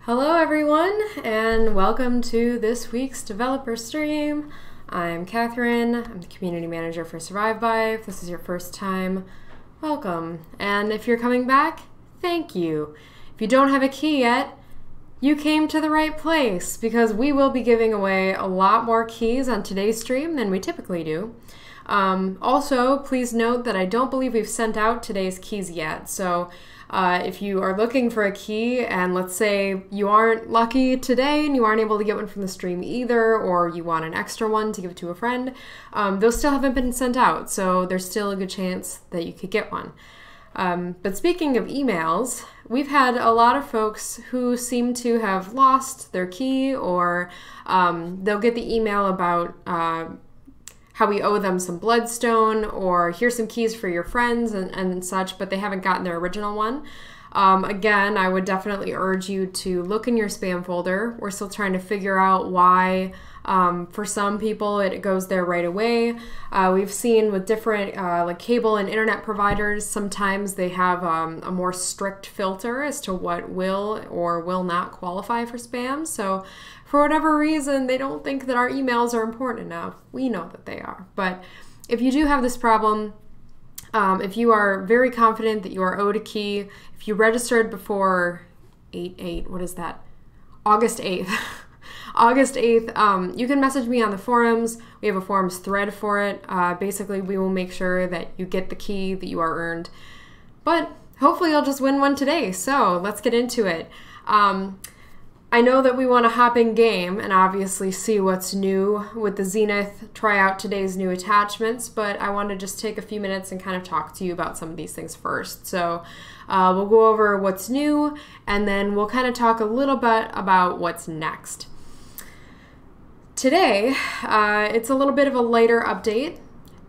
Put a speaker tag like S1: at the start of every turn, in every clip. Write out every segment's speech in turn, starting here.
S1: Hello everyone, and welcome to this week's developer stream. I'm Katherine. I'm the community manager for Survive By. If this is your first time, welcome. And if you're coming back, thank you. If you don't have a key yet, you came to the right place because we will be giving away a lot more keys on today's stream than we typically do. Also, please note that I don't believe we've sent out today's keys yet. So if you are looking for a key and let's say you aren't lucky today and you aren't able to get one from the stream either, or you want an extra one to give to a friend, those still haven't been sent out. So there's still a good chance that you could get one. But speaking of emails, we've had a lot of folks who seem to have lost their key, or they'll get the email about how we owe them some bloodstone, or here's some keys for your friends and such, but they haven't gotten their original one. Again, I would definitely urge you to look in your spam folder. We're still trying to figure out why for some people it goes there right away. We've seen with different like cable and internet providers, sometimes they have a more strict filter as to what will or will not qualify for spam. So for whatever reason, they don't think that our emails are important enough. We know that they are. But if you do have this problem, if you are very confident that you are owed a key, if you registered before August 8th, August 8th, you can message me on the forums. We have a forums thread for it. Basically, we will make sure that you get the key that you are earned. But hopefully you'll just win one today. So let's get into it. I know that we want to hop in game and obviously see what's new with the Zenith, try out today's new attachments, but I want to just take a few minutes and kind of talk to you about some of these things first. So we'll go over what's new, and then we'll kind of talk a little bit about what's next. Today, it's a little bit of a lighter update,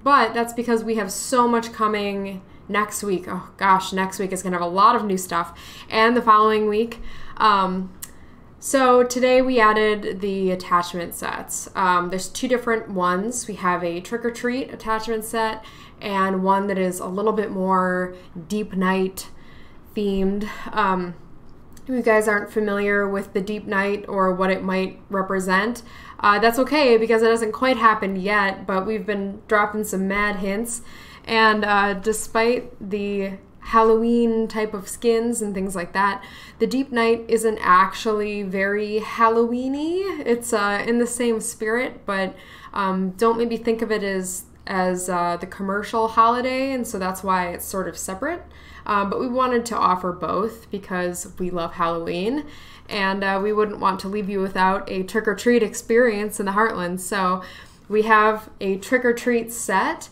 S1: but that's because we have so much coming next week. Oh gosh, next week is going to have a lot of new stuff, and the following week. So today we added the attachment sets. There's two different ones. We have a trick or treat attachment set and one that is a little bit more deep night themed. If you guys aren't familiar with the deep night or what it might represent, that's okay because it hasn't quite happened yet, but we've been dropping some mad hints. And despite the Halloween type of skins and things like that, the Deep Night isn't actually very Halloween-y. It's in the same spirit, but don't maybe think of it as the commercial holiday, and so that's why it's sort of separate. But we wanted to offer both because we love Halloween, and we wouldn't want to leave you without a trick-or-treat experience in the Heartland. So we have a trick-or-treat set.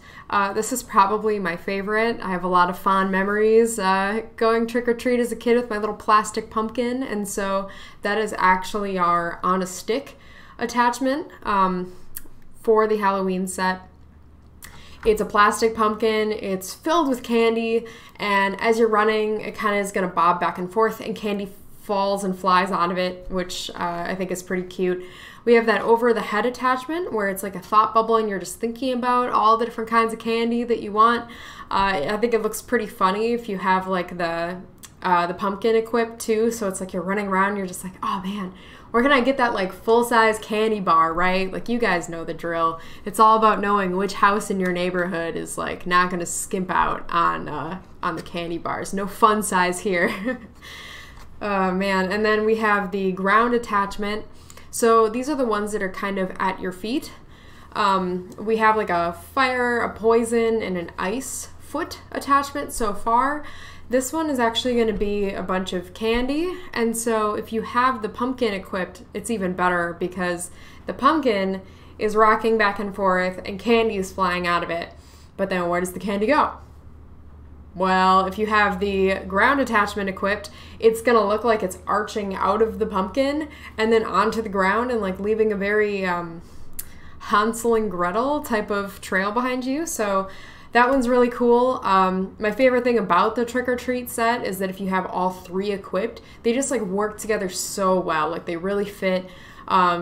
S1: This is probably my favorite. I have a lot of fond memories going trick-or-treat as a kid with my little plastic pumpkin, and so that is actually our on a stick attachment for the Halloween set. It's a plastic pumpkin, it's filled with candy, and as you're running, it kind of is going to bob back and forth, and candy falls and flies out of it, which I think is pretty cute. We have that over the head attachment where it's like a thought bubble and you're just thinking about all the different kinds of candy that you want. I think it looks pretty funny if you have like the pumpkin equipped too, so it's like you're running around and you're just like, oh man, where can I get that like full-size candy bar, right? Like you guys know the drill. It's all about knowing which house in your neighborhood is like not going to skimp out on the candy bars. No fun size here. Oh man, and then we have the ground attachment. So these are the ones that are kind of at your feet. We have like a fire, a poison, and an ice foot attachment so far. This one is actually going to be a bunch of candy, and so if you have the pumpkin equipped, it's even better because the pumpkin is rocking back and forth and candy is flying out of it. But then where does the candy go? Well, if you have the ground attachment equipped, it's going to look like it's arching out of the pumpkin and then onto the ground and like leaving a very Hansel and Gretel type of trail behind you. So that one's really cool. My favorite thing about the trick or treat set is that if you have all three equipped, they just like work together so well. Like they really fit.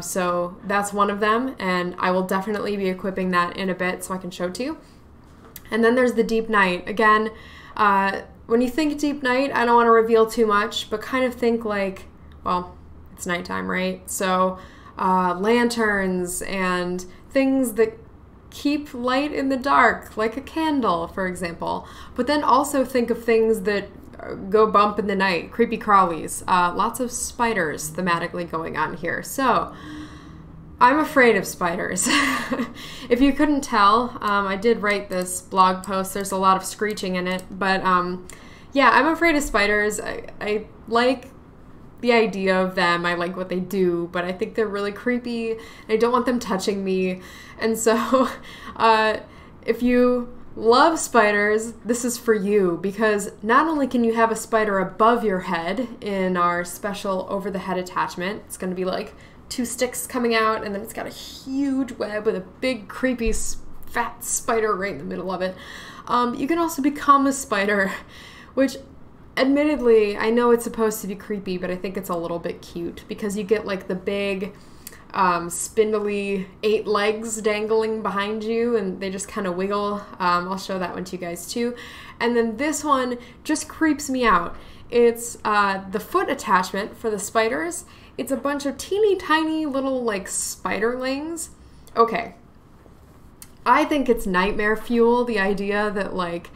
S1: So that's one of them, and I will definitely be equipping that in a bit so I can show it to you. And then there's the Deep Night. Again, when you think Deep Night, I don't want to reveal too much, but kind of think like, well, it's nighttime, right? So lanterns and things that keep light in the dark, like a candle, for example. But then also think of things that go bump in the night, creepy crawlies, lots of spiders thematically going on here. So I'm afraid of spiders. If you couldn't tell, I did write this blog post. There's a lot of screeching in it, but yeah, I'm afraid of spiders. I like the idea of them. I like what they do, but I think they're really creepy. I don't want them touching me. And so if you love spiders, this is for you, because not only can you have a spider above your head in our special over the head attachment, it's going to be like 2 sticks coming out, and then it's got a huge web with a big creepy fat spider right in the middle of it. You can also become a spider, which admittedly, I know it's supposed to be creepy, but I think it's a little bit cute because you get like the big spindly 8 legs dangling behind you, and they just kind of wiggle. I'll show that one to you guys too. And then this one just creeps me out. It's the foot attachment for the spiders. It's a bunch of teeny tiny little like spiderlings. Okay, I think it's nightmare fuel, the idea that like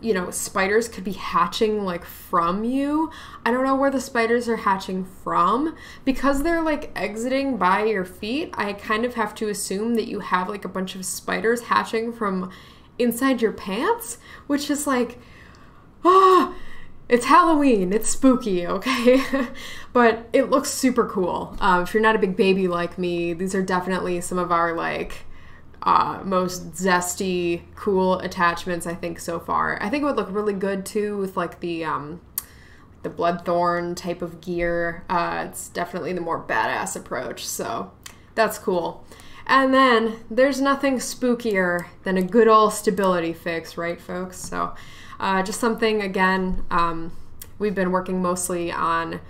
S1: you know, spiders could be hatching like from you. I don't know where the spiders are hatching from. Because they're like exiting by your feet, I kind of have to assume that you have like a bunch of spiders hatching from inside your pants, which is like, it's Halloween, it's spooky, okay? But it looks super cool. If you're not a big baby like me, these are definitely some of our like most zesty, cool attachments I think so far. I think it would look really good too with like the Bloodthorn type of gear. It's definitely the more badass approach, so that's cool. And then there's nothing spookier than a good old stability fix, right folks? So just something, again, we've been working mostly on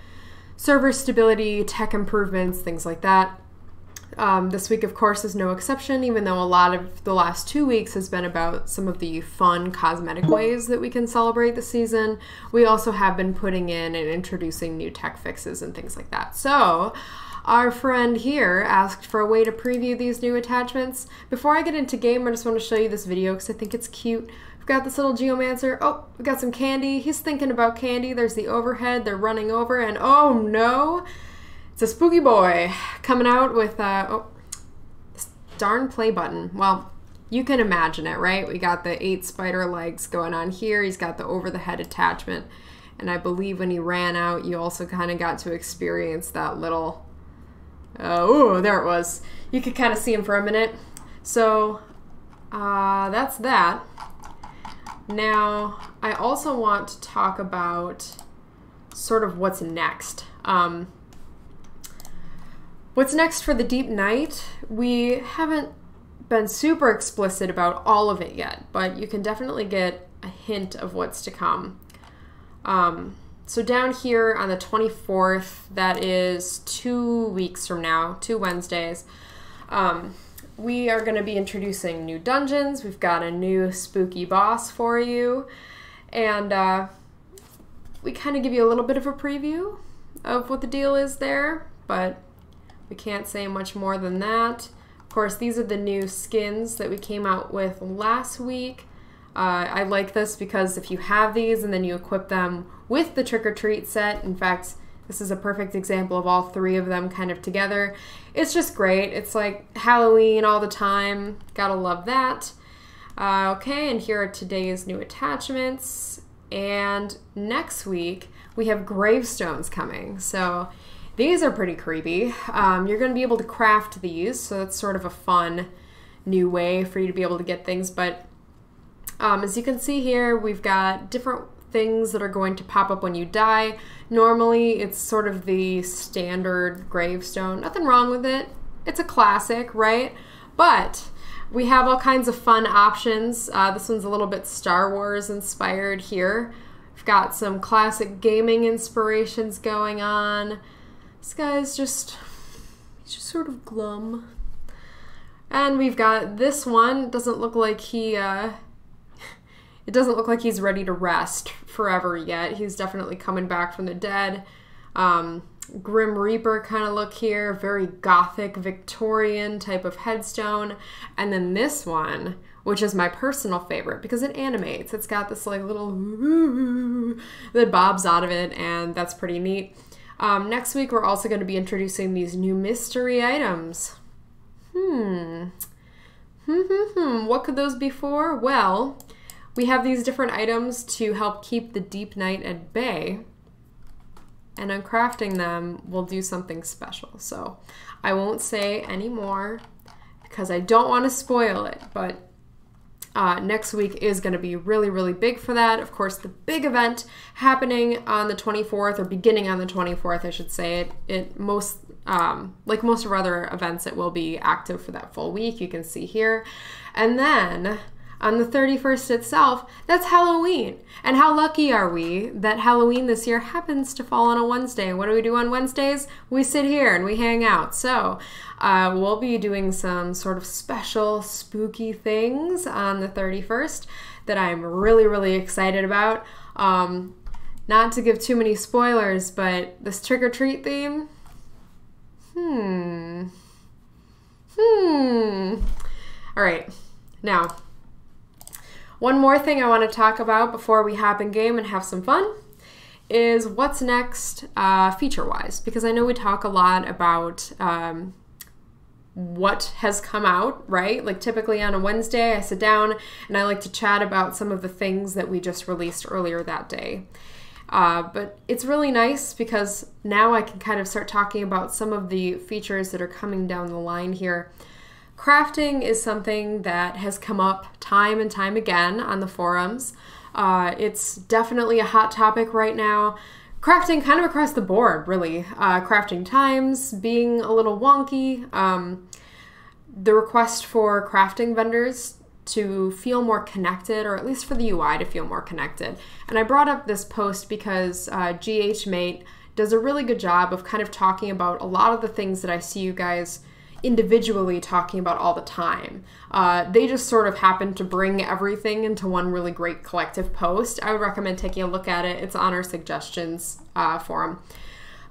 S1: server stability, tech improvements, things like that. This week, of course, is no exception, even though a lot of the last 2 weeks has been about some of the fun cosmetic ways that we can celebrate the season. We also have been putting in and introducing new tech fixes and things like that. So our friend here asked for a way to preview these new attachments. Before I get into game, I just want to show you this video because I think it's cute. We've got this little geomancer. Oh, we've got some candy. He's thinking about candy. There's the overhead. They're running over, and oh no! It's a spooky boy coming out with, this darn play button. Well, you can imagine it, right? We got the 8 spider legs going on here. He's got the over-the-head attachment. And I believe when he ran out, you also kind of got to experience that little, oh, there it was. You could kind of see him for a minute. So that's that. Now, I also want to talk about sort of what's next. What's next for the Deep Night? We haven't been super explicit about all of it yet, but you can definitely get a hint of what's to come. So down here on the 24th, that is 2 weeks from now, 2 Wednesdays, we are going to be introducing new dungeons. We've got a new spooky boss for you, and we kind of give you a little bit of a preview of what the deal is there, but we can't say much more than that. Of course, these are the new skins that we came out with last week. I like this because if you have these and then you equip them with the Trick or Treat set, in fact, this is a perfect example of all 3 of them kind of together. It's just great. It's like Halloween all the time. Gotta love that. Okay, and here are today's new attachments. And next week, we have gravestones coming. So these are pretty creepy. You're going to be able to craft these, so that's sort of a fun new way for you to be able to get things. But as you can see here, we've got different things that are going to pop up when you die. Normally, it's sort of the standard gravestone. Nothing wrong with it. It's a classic, right? But we have all kinds of fun options. This one's a little bit Star Wars inspired here. We've got some classic gaming inspirations going on. This guy's just, he's just sort of glum. And we've got this one. It doesn't look like he's ready to rest forever yet. He's definitely coming back from the dead. Grim Reaper kind of look here, very gothic Victorian type of headstone. And then this one, which is my personal favorite because it animates. It's got this like little that bobs out of it, and that's pretty neat. Next week, we're also going to be introducing these new mystery items. What could those be for? Well, we have these different items to help keep the deep night at bay. And on crafting them, we'll do something special. So I won't say any more because I don't want to spoil it. But next week is going to be really, really big for that. Of course, the big event happening on the 24th, or beginning on the 24th, I should say. Like most of our other events, it will be active for that full week. You can see here. And then on the 31st itself, that's Halloween. And how lucky are we that Halloween this year happens to fall on a Wednesday? What do we do on Wednesdays? We sit here and we hang out. So we'll be doing some sort of special spooky things on the 31st that I'm really, really excited about. Not to give too many spoilers, but this trick-or-treat theme, All right, now, one more thing I want to talk about before we hop in game and have some fun is what's next feature-wise, because I know we talk a lot about what has come out, right? Like typically on a Wednesday, I sit down and I like to chat about some of the things that we just released earlier that day. But it's really nice because now I can kind of start talking about some of the features that are coming down the line here. Crafting is something that has come up time and time again on the forums. It's definitely a hot topic right now. Crafting kind of across the board, really. Crafting times being a little wonky. The request for crafting vendors to feel more connected, or at least for the UI to feel more connected. And I brought up this post because GHmate does a really good job of kind of talking about a lot of the things that I see you guys individually talking about all the time. They just sort of happen to bring everything into one really great collective post. I would recommend taking a look at it. It's on our suggestions forum.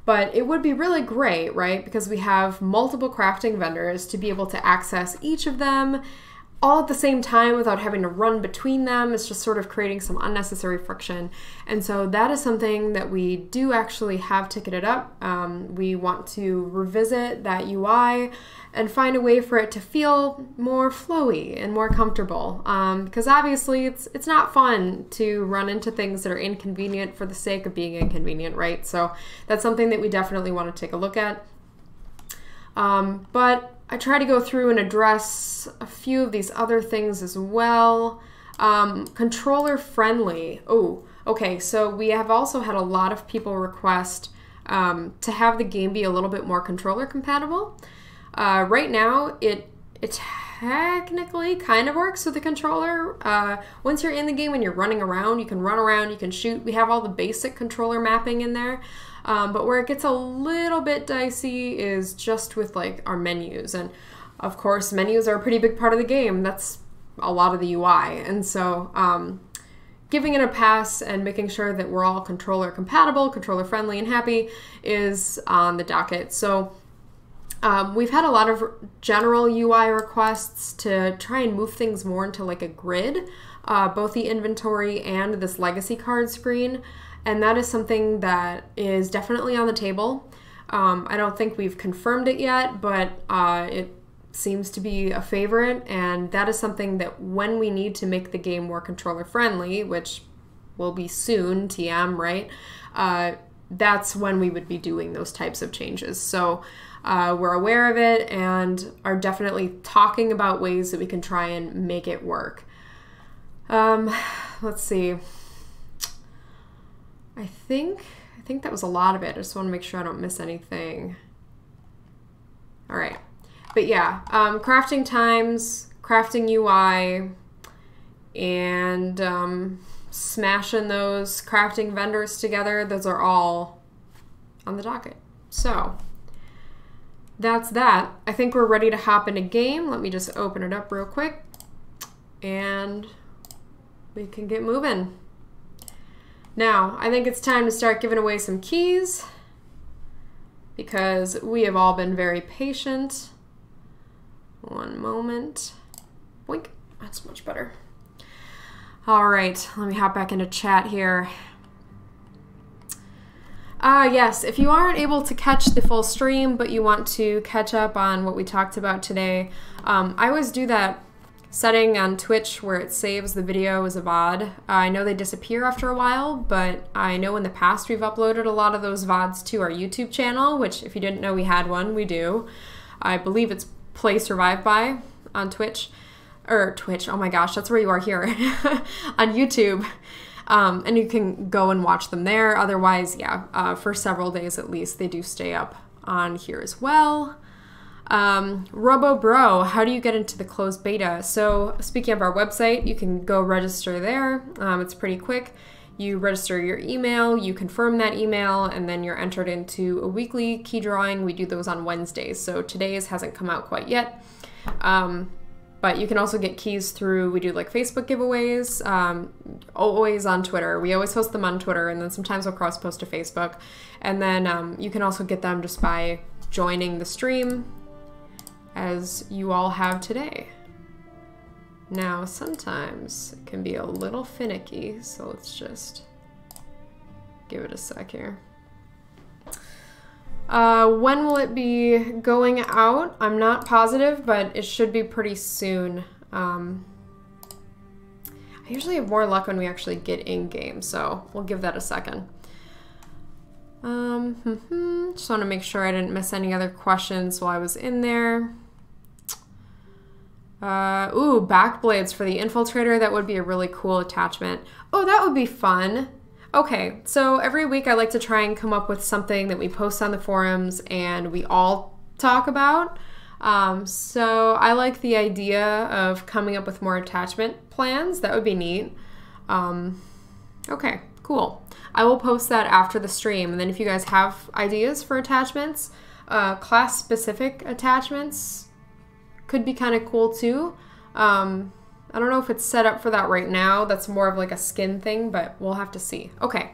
S1: But it would be really great, right? Because we have multiple crafting vendors to be able to access each of them all at the same time without having to run between them. It's just sort of creating some unnecessary friction. And so that is something that we do actually have ticketed up. We want to revisit that UI and find a way for it to feel more flowy and more comfortable. Because obviously it's not fun to run into things that are inconvenient for the sake of being inconvenient, right? So that's something that we definitely want to take a look at. But I try to go through and address a few of these other things as well. Controller friendly. Oh, okay. So we have also had a lot of people request to have the game be a little bit more controller compatible. Right now, it technically kind of works with the controller. Once you're in the game and you're running around, you can run around, you can shoot. We have all the basic controller mapping in there. But where it gets a little bit dicey is just with like our menus. And of course, menus are a pretty big part of the game. That's a lot of the UI. And so giving it a pass and making sure that we're all controller compatible, controller friendly and happy is on the docket. So we've had a lot of general UI requests to try and move things more into like a grid, both the inventory and this legacy card screen. And that is something that is definitely on the table. I don't think we've confirmed it yet, but it seems to be a favorite. And that is something that when we need to make the game more controller friendly, which will be soon, TM, right? That's when we would be doing those types of changes. So we're aware of it and are definitely talking about ways that we can try and make it work. Let's see. I think that was a lot of it. I just want to make sure I don't miss anything. All right. But yeah, crafting times, crafting UI, and smashing those crafting vendors together. Those are all on the docket. So that's that. I think we're ready to hop in a game. Let me just open it up real quick and we can get moving. Now, I think it's time to start giving away some keys. because we have all been very patient. One moment. Boink. That's much better. All right, let me hop back into chat here. Yes, if you aren't able to catch the full stream, but you want to catch up on what we talked about today, I always do that setting on Twitch where it saves the video as a VOD. I know they disappear after a while, but I know in the past we've uploaded a lot of those VODs to our YouTube channel, which if you didn't know we had one, we do. I believe it's Play Survive By on Twitch. Or Twitch, oh my gosh, that's where you are here. On YouTube. And you can go and watch them there. Otherwise, yeah, for several days at least, they do stay up on here as well. Robo Bro, how do you get into the closed beta? So speaking of our website, you can go register there. It's pretty quick. You register your email, you confirm that email, and then you're entered into a weekly key drawing. We do those on Wednesdays. So today's hasn't come out quite yet. But you can also get keys through, we do like Facebook giveaways, always on Twitter. We always post them on Twitter, and then sometimes we'll cross-post to Facebook. And then you can also get them just by joining the stream, as you all have today. Now, sometimes it can be a little finicky, so let's just give it a sec here. When will it be going out? I'm not positive, but it should be pretty soon. I usually have more luck when we actually get in-game, so we'll give that a second. Just want to make sure I didn't miss any other questions while I was in there. Ooh, back blades for the infiltrator. That would be a really cool attachment. Oh, that would be fun. Okay, so every week I like to try and come up with something that we post on the forums and we all talk about. So I like the idea of coming up with more attachment plans. That would be neat. Okay, cool. I will post that after the stream, and then if you guys have ideas for attachments, class-specific attachments could be kind of cool too. I don't know if it's set up for that right now. That's more of like a skin thing, but we'll have to see. Okay.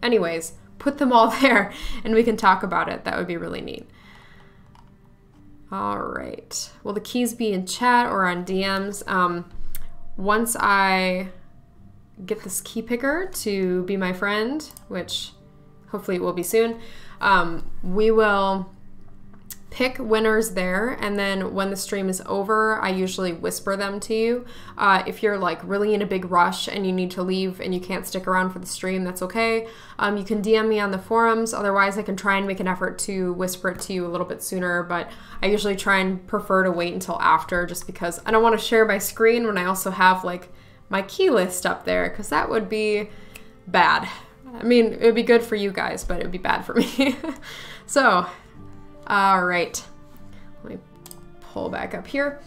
S1: Anyways, put them all there and we can talk about it. That would be really neat. All right. Will the keys be in chat or on DMs? Once I get this key picker to be my friend, which hopefully it will be soon, we will pick winners there, and then when the stream is over, I usually whisper them to you. If you're like really in a big rush and you need to leave and you can't stick around for the stream, that's okay. You can DM me on the forums. Otherwise, I can try and make an effort to whisper it to you a little bit sooner, but I usually try and prefer to wait until after, just because I don't want to share my screen when I also have like my key list up there, because that would be bad. I mean, it would be good for you guys, but it would be bad for me. So, all right, let me pull back up here.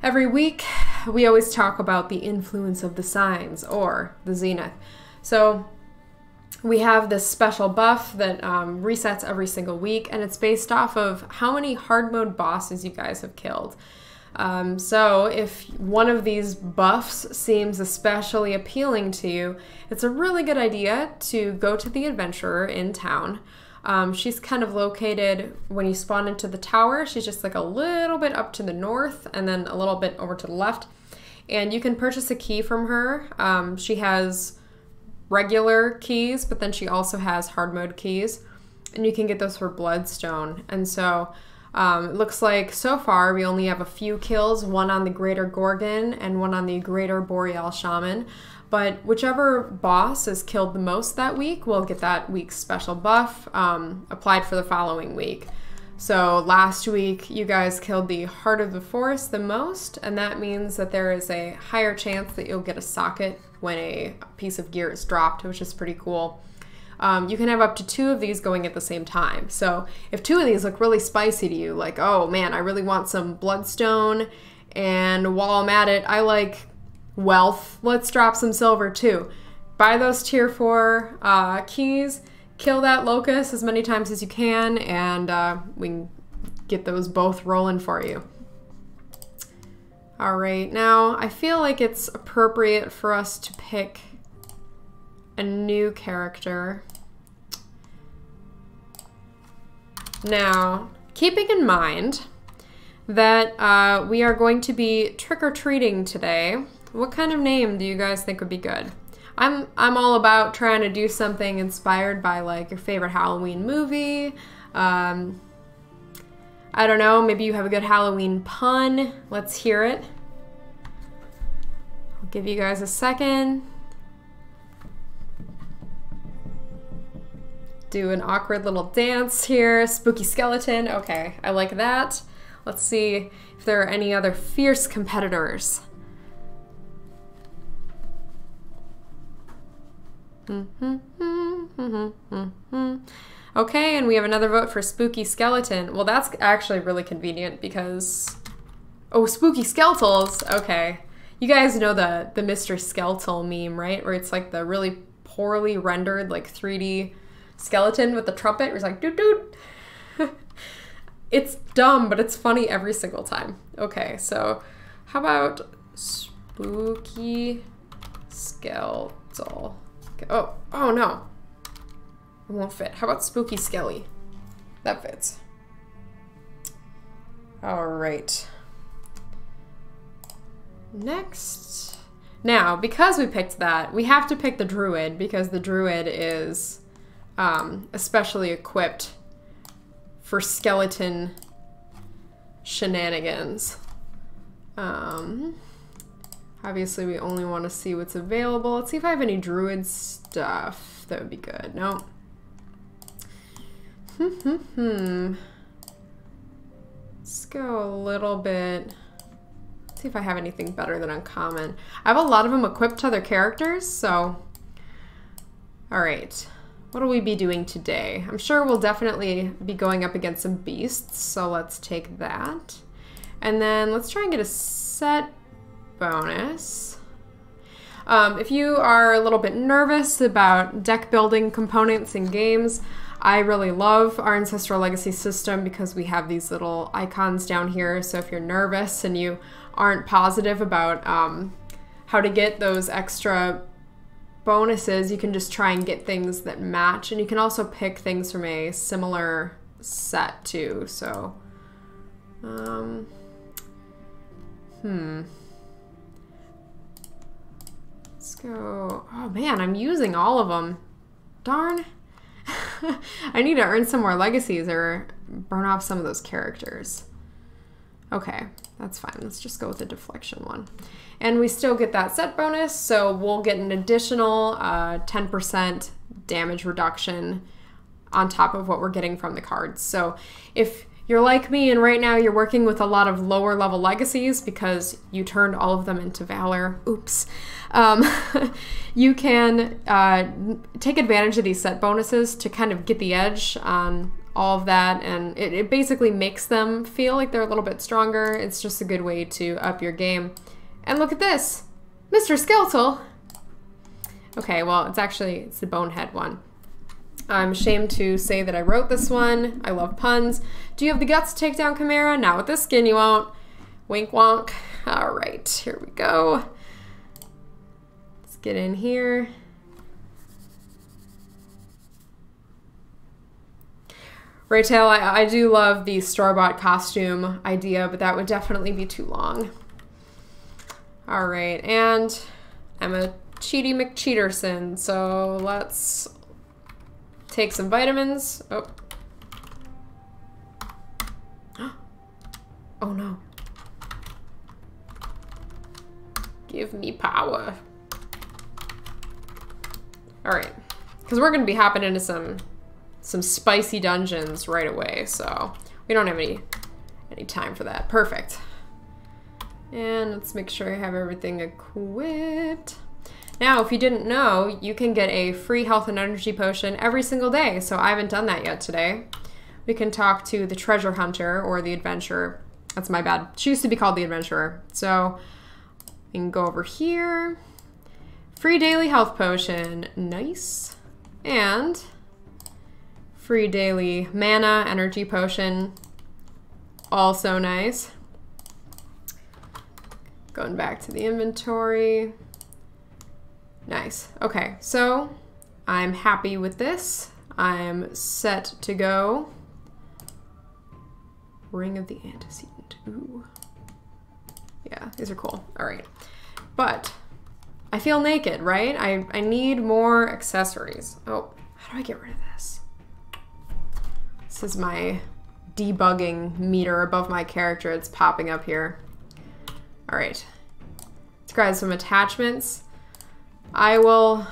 S1: Every week, we always talk about the influence of the signs, or the zenith. So we have this special buff that resets every single week, and it's based off of how many hard mode bosses you guys have killed. So if one of these buffs seems especially appealing to you, it's a really good idea to go to the adventurer in town. She's kind of located when you spawn into the tower. She's just like a little bit up to the north and then a little bit over to the left. And you can purchase a key from her. She has regular keys, but then she also has hard mode keys. And you can get those for Bloodstone. And so it looks like so far we only have a few kills, one on the Greater Gorgon and one on the Greater Boreal Shaman. But whichever boss is killed the most that week will get that week's special buff applied for the following week. So last week you guys killed the Heart of the Forest the most, and that means that there is a higher chance that you'll get a socket when a piece of gear is dropped, which is pretty cool. You can have up to 2 of these going at the same time. So if 2 of these look really spicy to you, like, oh man, I really want some Bloodstone, and while I'm at it, I like wealth, let's drop some silver too. Buy those tier 4 keys, kill that locust as many times as you can, and we can get those both rolling for you. All right, now I feel like it's appropriate for us to pick a new character. Now, keeping in mind that we are going to be trick-or-treating today, what kind of name do you guys think would be good? I'm all about trying to do something inspired by like your favorite Halloween movie. I don't know, maybe you have a good Halloween pun. Let's hear it. I'll give you guys a second. Do an awkward little dance here. Spooky skeleton. Okay, I like that. Let's see if there are any other fierce competitors. Okay, and we have another vote for Spooky Skeleton. Well, that's actually really convenient because... Oh, Spooky Skeletals! Okay. You guys know the Mr. Skeletal meme, right? Where it's like the really poorly rendered, like 3D skeleton with the trumpet. Where it's like, doot doot! It's dumb, but it's funny every single time. Okay, so how about Spooky Skeletal? Oh no. It won't fit. How about Spooky Skelly? That fits. All right. Next. Now, because we picked that, we have to pick the druid because the druid is especially equipped for skeleton shenanigans. Obviously, we only want to see what's available. Let's see if I have any druid stuff. That would be good. No. Let's go a little bit. See if I have anything better than uncommon. I have a lot of them equipped to other characters, so... Alright. What will we be doing today? I'm sure we'll definitely be going up against some beasts, so let's take that. And then let's try and get a set bonus. If you are a little bit nervous about deck building components in games, I really love our Ancestral Legacy system because we have these little icons down here. So if you're nervous and you aren't positive about how to get those extra bonuses, you can just try and get things that match. And you can also pick things from a similar set too. So, let's go. Oh man, I'm using all of them. Darn. I need to earn some more legacies or burn off some of those characters. Okay, that's fine. Let's just go with the deflection one. And we still get that set bonus, so we'll get an additional 10% damage reduction on top of what we're getting from the cards. So if you're like me and right now you're working with a lot of lower level legacies because you turned all of them into Valor, oops, you can take advantage of these set bonuses to kind of get the edge on all of that, and it basically makes them feel like they're a little bit stronger. It's just a good way to up your game. And look at this, Mr. Skeletal. Okay, well, it's the Bonehead one. I'm ashamed to say that I wrote this one. I love puns. Do you have the guts to take down Chimera? Not with this skin, you won't. Wink wonk. All right, here we go. Let's get in here. Raytail, I do love the store-bought costume idea, but that would definitely be too long. All right, and I'm a Cheaty McCheaterson, so let's take some vitamins. Oh. Oh no. Give me power. All right, because we're gonna be hopping into some spicy dungeons right away, so we don't have any time for that. Perfect. And let's make sure I have everything equipped. Now, if you didn't know, you can get a free health and energy potion every single day, so I haven't done that yet today. We can talk to the treasure hunter or the adventurer. That's my bad. She used to be called the adventurer. So we can go over here. Free daily health potion. Nice. And free daily mana energy potion. Also nice. Going back to the inventory. Nice. Okay, so I'm happy with this. I'm set to go. Ring of the Antecedent. Ooh. Yeah, these are cool. All right. But I feel naked, right? I need more accessories. Oh, how do I get rid of this? This is my debugging meter above my character. It's popping up here. All right. Let's grab some attachments. I will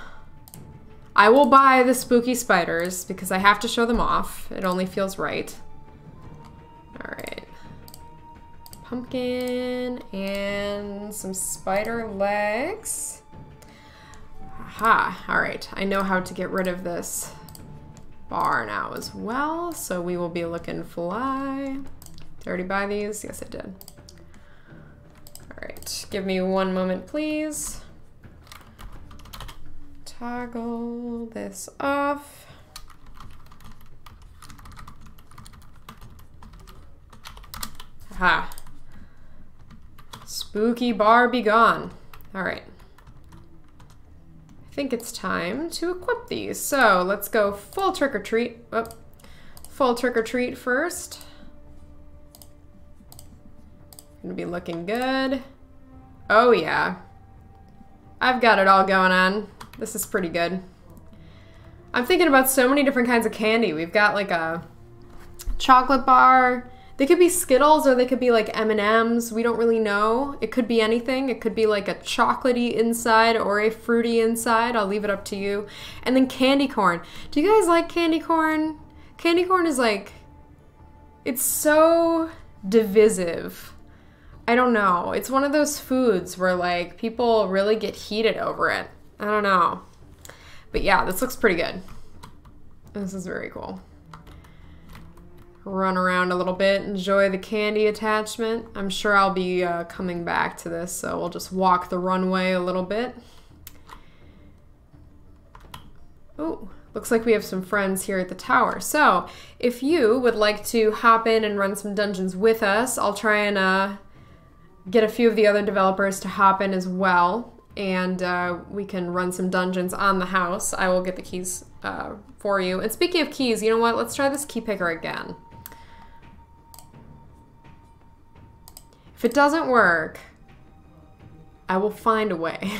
S1: buy the spooky spiders because I have to show them off. It only feels right. All right. Pumpkin and some spider legs. Aha, all right. I know how to get rid of this bar now as well, so we will be looking fly. Did I already buy these? Yes, I did. All right, give me one moment, please. Toggle this off. Aha. Spooky bar be gone. All right. I think it's time to equip these. So let's go full trick or treat. Oh, full trick or treat first. Gonna be looking good. Oh yeah. I've got it all going on. This is pretty good. I'm thinking about so many different kinds of candy. We've got like a chocolate bar. They could be Skittles or they could be like M&Ms. We don't really know. It could be anything. It could be like a chocolatey inside or a fruity inside. I'll leave it up to you. And then candy corn. Do you guys like candy corn? Candy corn is like, it's so divisive. I don't know. It's one of those foods where like people really get heated over it. I don't know. But yeah, this looks pretty good. This is very cool. Run around a little bit, enjoy the candy attachment. I'm sure I'll be coming back to this, so we'll just walk the runway a little bit. Oh, looks like we have some friends here at the tower. So if you would like to hop in and run some dungeons with us, I'll try and get a few of the other developers to hop in as well, and we can run some dungeons on the house. I will get the keys for you. And speaking of keys, you know what? Let's try this key picker again. If it doesn't work, I will find a way.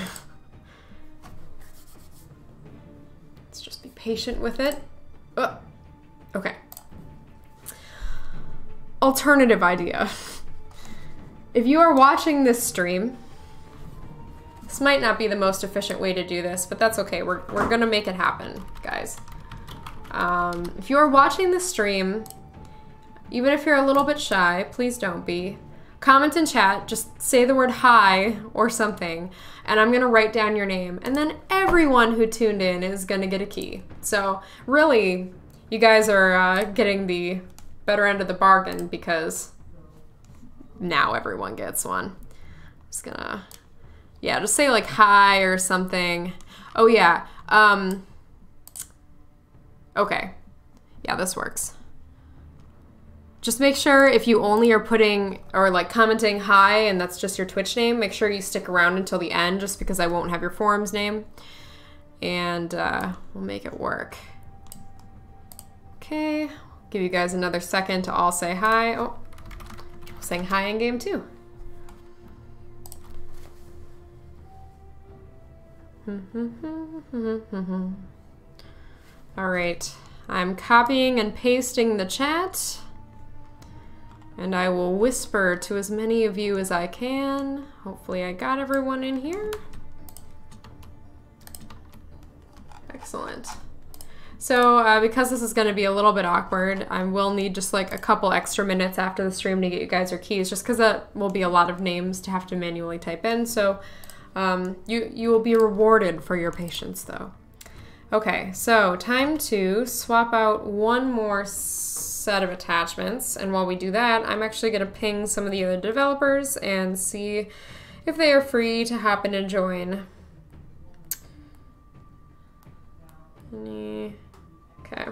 S1: Let's just be patient with it. Okay. Alternative idea. If you are watching this stream, this might not be the most efficient way to do this, but that's okay. We're gonna make it happen, guys. If you are watching this stream, even if you're a little bit shy, please don't be. Comment in chat, just say the word hi or something, and I'm gonna write down your name, and then everyone who tuned in is gonna get a key. So really, you guys are getting the better end of the bargain because now everyone gets one. I'm just gonna, yeah, just say like hi or something. Oh yeah, okay, yeah, this works. Just make sure if you only are putting or like commenting hi and that's just your Twitch name, make sure you stick around until the end just because I won't have your forum's name. And we'll make it work. Okay, give you guys another second to all say hi. Oh, I'm saying hi in game too. All right, I'm copying and pasting the chat. And I will whisper to as many of you as I can. Hopefully I got everyone in here. Excellent. So because this is gonna be a little bit awkward, I will need just like a couple extra minutes after the stream to get you guys your keys, just because that will be a lot of names to have to manually type in. So you will be rewarded for your patience though. Okay, so time to swap out one more set of attachments, and while we do that, I'm actually going to ping some of the other developers and see if they are free to hop in and join. Okay.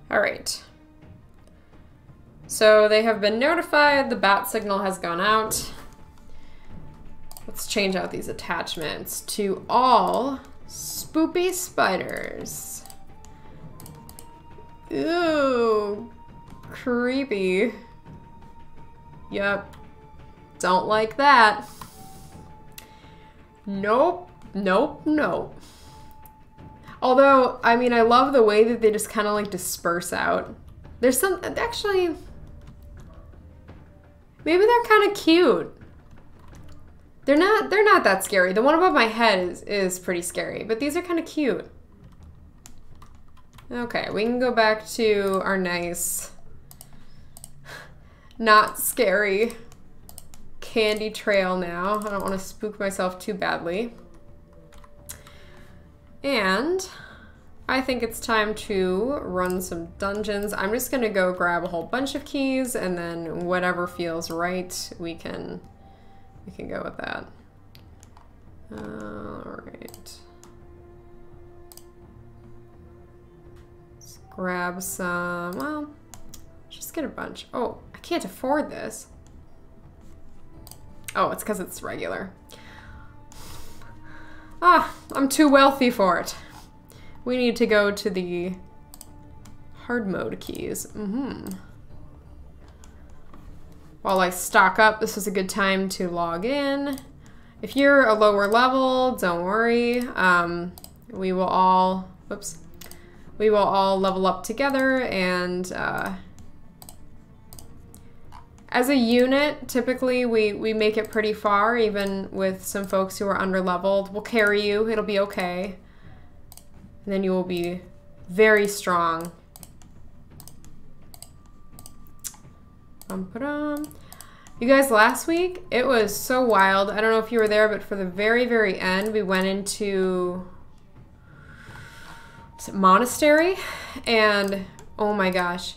S1: All right. So they have been notified, the bat signal has gone out. Let's change out these attachments to all spoopy spiders. Ooh, creepy. Yep, don't like that. Nope, nope, nope. Although, I mean, I love the way that they just kind of like disperse out. There's some, actually, maybe they're kind of cute. They're not that scary. The one above my head is pretty scary, but these are kind of cute. Okay, we can go back to our nice, not scary candy trail now. I don't want to spook myself too badly. And I think it's time to run some dungeons. I'm just gonna go grab a whole bunch of keys, and then whatever feels right, we can go with that. All right. Let's grab some, well, just get a bunch. Oh, I can't afford this. Oh, it's because it's regular. Ah, I'm too wealthy for it. We need to go to the hard mode keys. While I stock up, this is a good time to log in. If you're a lower level, don't worry. We will all, whoops, we will all level up together, and as a unit, typically we make it pretty far, even with some folks who are under-leveled. We'll carry you, it'll be okay. And then you will be very strong. You guys, last week, it was so wild. I don't know if you were there, but for the very, very end, we went into monastery, and oh my gosh.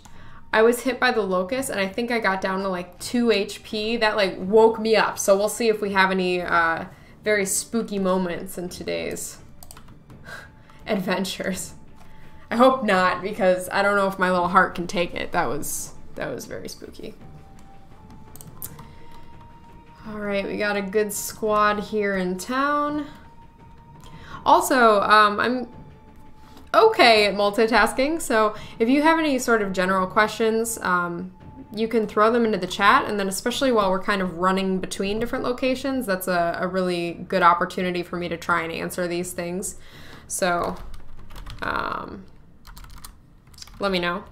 S1: I was hit by the locust, and I think I got down to like 2 HP. That like woke me up. So we'll see if we have any very spooky moments in today's adventures. I hope not, because I don't know if my little heart can take it. That was very spooky. All right, we got a good squad here in town. Also, I'm okay at multitasking, so if you have any sort of general questions, you can throw them into the chat, and then especially while we're kind of running between different locations, that's a really good opportunity for me to try and answer these things. So let me know.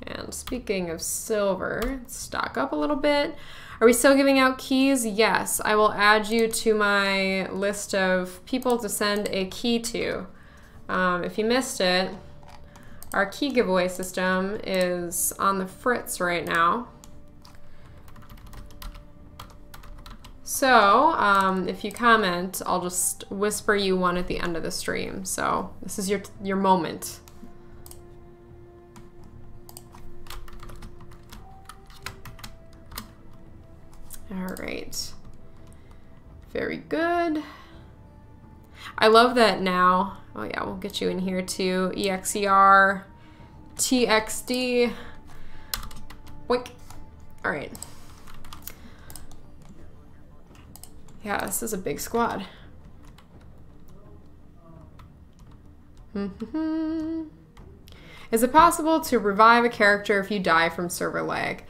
S1: And speaking of silver, stock up a little bit. Are we still giving out keys? Yes, I will add you to my list of people to send a key to. If you missed it, our key giveaway system is on the fritz right now. So if you comment, I'll just whisper you one at the end of the stream. So this is your moment. All right, very good. I love that now. Oh yeah, we'll get you in here too. EXER, TXD, boink. All right. Yeah, this is a big squad. Is it possible to revive a character if you die from server lag?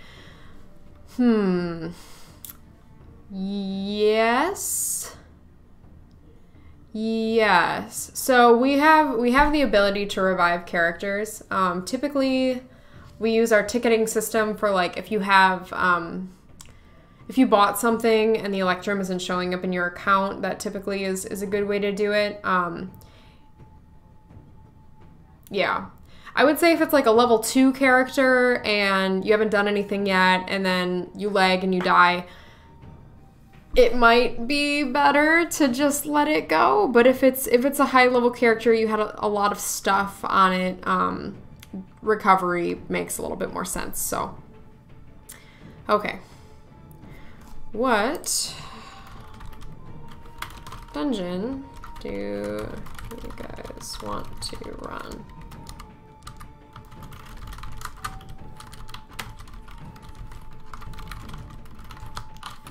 S1: Yes. Yes. So we have the ability to revive characters. Typically, we use our ticketing system for like if you have if you bought something and the Electrum isn't showing up in your account, that typically is a good way to do it. Yeah. I would say if it's like a level 2 character and you haven't done anything yet and then you lag and you die, it might be better to just let it go. But if it's a high level character, you had a lot of stuff on it, recovery makes a little bit more sense. So, okay. What dungeon do you guys want to run?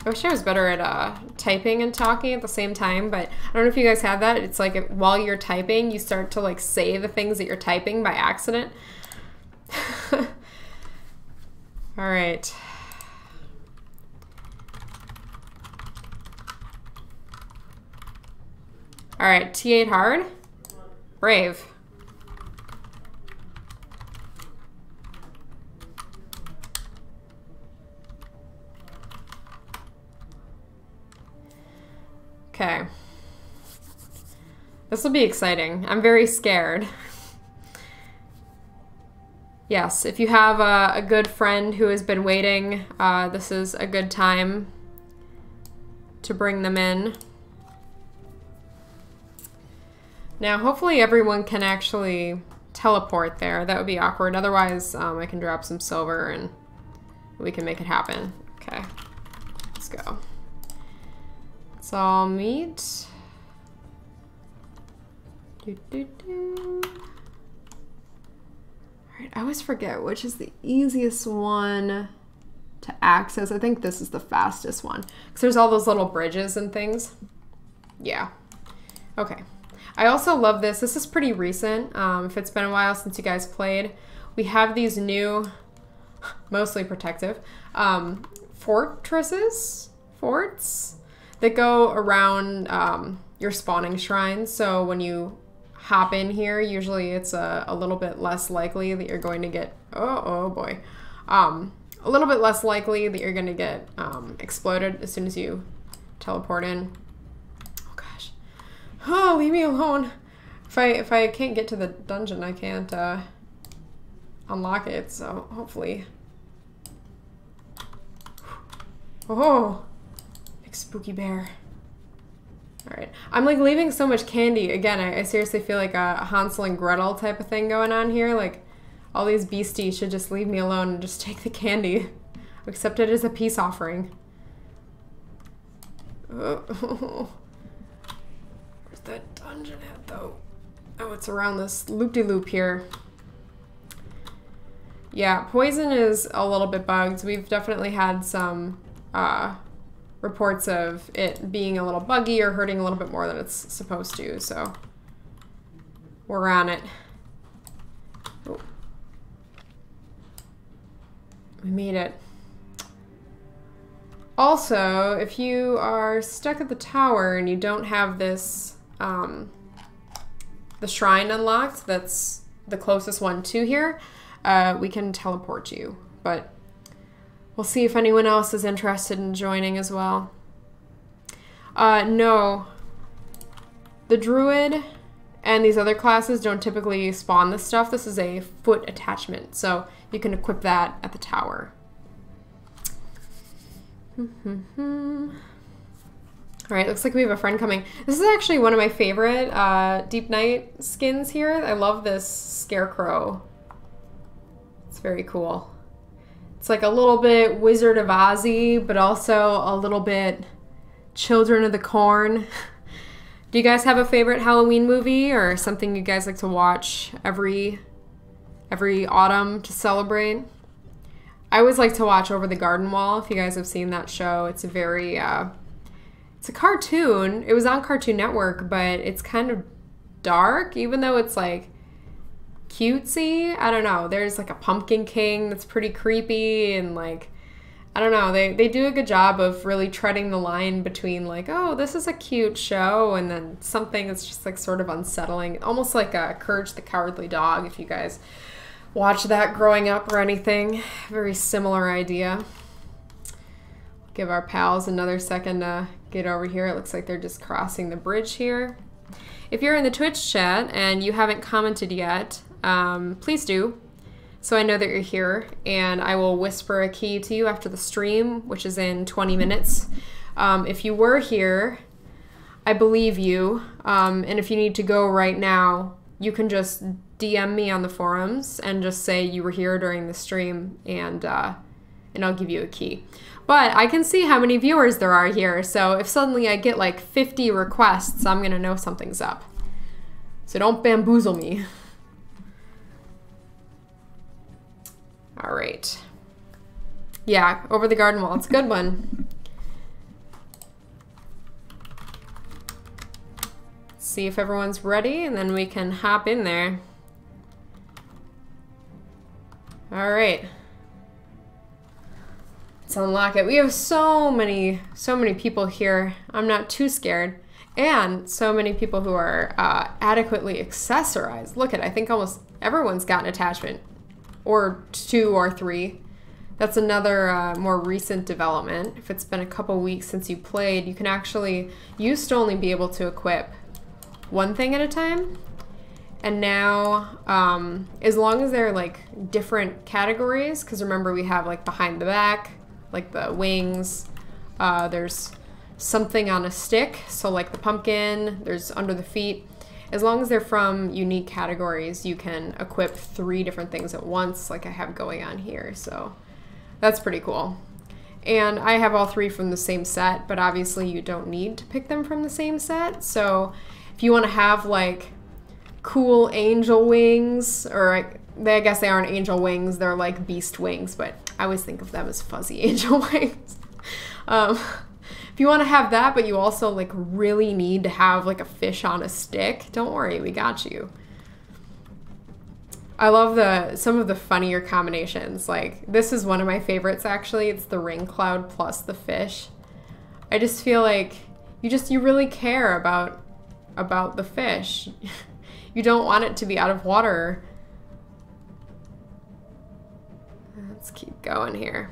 S1: I wish I was better at typing and talking at the same time, but I don't know if you guys have that. It's like while you're typing, you start to like say the things that you're typing by accident. All right. All right, T8 hard. Brave. Okay. This will be exciting. I'm very scared. Yes, if you have a good friend who has been waiting, this is a good time to bring them in. Now, hopefully everyone can actually teleport there. That would be awkward. Otherwise, I can drop some silver and we can make it happen. Okay, let's go. Let's all meet. Alright, I always forget which is the easiest one to access. I think this is the fastest one because there's all those little bridges and things. Yeah. Okay. I also love this. This is pretty recent. If it's been a while since you guys played, we have these new, mostly protective, forts that go around your spawning shrines. So when you hop in here, usually it's a little bit less likely that you're going to get, oh boy, a little bit less likely that you're going to get exploded as soon as you teleport in. Oh gosh, oh, leave me alone. If I can't get to the dungeon, I can't unlock it. So hopefully, oh. Spooky bear. All right, I'm like leaving so much candy. Again, I seriously feel like a Hansel and Gretel type of thing going on here. Like all these beasties should just leave me alone and just take the candy. Accept it as a peace offering. Oh. Where's that dungeon at though? Oh, it's around this loop-de-loop here. Yeah, poison is a little bit bugged. We've definitely had some reports of it being a little buggy or hurting a little bit more than it's supposed to, so we're on it. Oh. We made it. Also, if you are stuck at the tower and you don't have this, the shrine unlocked, that's the closest one to here, we can teleport you, but we'll see if anyone else is interested in joining as well. No. The druid and these other classes don't typically spawn this stuff. This is a foot attachment, so you can equip that at the tower. Alright, looks like we have a friend coming. This is actually one of my favorite Deep Night skins here. I love this scarecrow. It's very cool. It's like a little bit Wizard of Ozzy, but also a little bit Children of the Corn. Do you guys have a favorite Halloween movie or something you guys like to watch every autumn to celebrate? I always like to watch Over the Garden Wall, if you guys have seen that show. It's a very, it's a cartoon. It was on Cartoon Network, but it's kind of dark, even though it's like cutesy. I don't know. There's like a Pumpkin King that's pretty creepy, and like, I don't know. They do a good job of really treading the line between like, oh, this is a cute show, and then something that's just like sort of unsettling. Almost like Courage the Cowardly Dog, if you guys watch that growing up or anything. Very similar idea. Give our pals another second to get over here. It looks like they're just crossing the bridge here. If you're in the Twitch chat and you haven't commented yet, please do, so I know that you're here, and I will whisper a key to you after the stream, which is in 20 minutes. If you were here, I believe you, and if you need to go right now, you can just DM me on the forums and just say you were here during the stream, and I'll give you a key. But I can see how many viewers there are here, so if suddenly I get like 50 requests, I'm gonna know something's up. So don't bamboozle me. All right. Yeah, Over the Garden Wall. It's a good one. see if everyone's ready, and then we can hop in there. All right. Let's unlock it. We have so many people here. I'm not too scared. And so many people who are adequately accessorized. Look at it. I think almost everyone's got an attachment. Or 2 or 3. That's another more recent development. If it's been a couple weeks since you played, you can actually, used to only be able to equip one thing at a time. And now, as long as they're like different categories, because remember we have like behind the back, like the wings, there's something on a stick, so like the pumpkin, there's under the feet. As long as they're from unique categories, you can equip 3 different things at once, like I have going on here, so that's pretty cool. And I have all 3 from the same set, but obviously you don't need to pick them from the same set, so if you want to have like cool angel wings, or I guess they aren't angel wings, they're like beast wings, but I always think of them as fuzzy angel wings. If you want to have that, but you also like really need to have like a fish on a stick, don't worry, we got you. I love some of the funnier combinations. Like this is one of my favorites actually. It's the rain cloud plus the fish. I just feel like you really care about the fish. You don't want it to be out of water. Let's keep going here.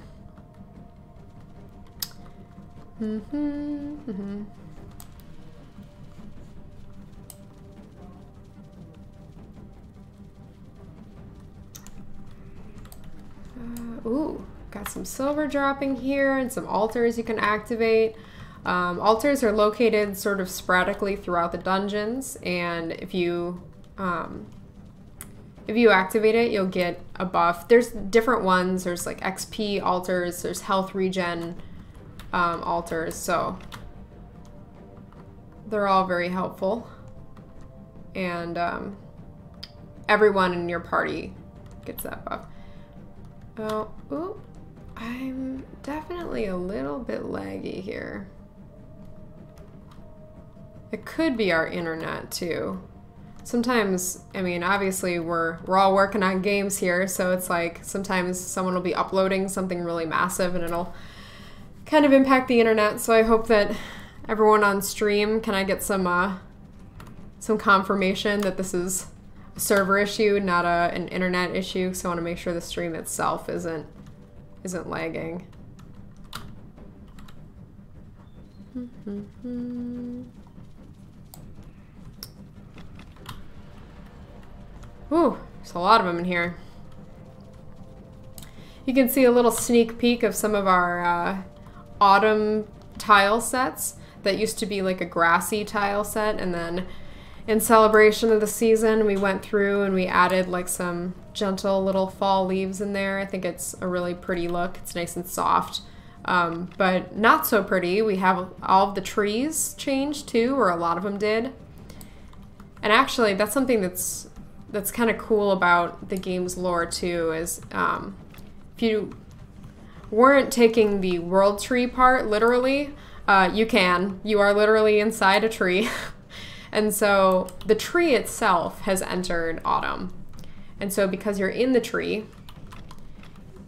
S1: Ooh, got some silver dropping here and some altars you can activate. Altars are located sort of sporadically throughout the dungeons, and if you activate it, you'll get a buff. There's different ones. There's like XP altars, there's health regen altars, so they're all very helpful. And everyone in your party gets that buff. Oh, ooh, I'm definitely a little bit laggy here. It could be our internet too. Sometimes, I mean, obviously we're all working on games here, so it's like sometimes someone will be uploading something really massive and it'll kind of impact the internet. So I hope that everyone on stream, can I get some confirmation that this is a server issue, not an internet issue? Because I want to make sure the stream itself isn't lagging. Ooh, there's a lot of them in here. You can see a little sneak peek of some of our autumn tile sets that used to be like a grassy tile set, and then in celebration of the season we went through and we added like some gentle little fall leaves in there. I think it's a really pretty look. It's nice and soft, but not so pretty. We have all of the trees changed too, or a lot of them did. And actually that's something that's kind of cool about the game's lore too, is if you weren't taking the world tree part literally, you can. You are literally inside a tree. And so the tree itself has entered autumn. And so because you're in the tree,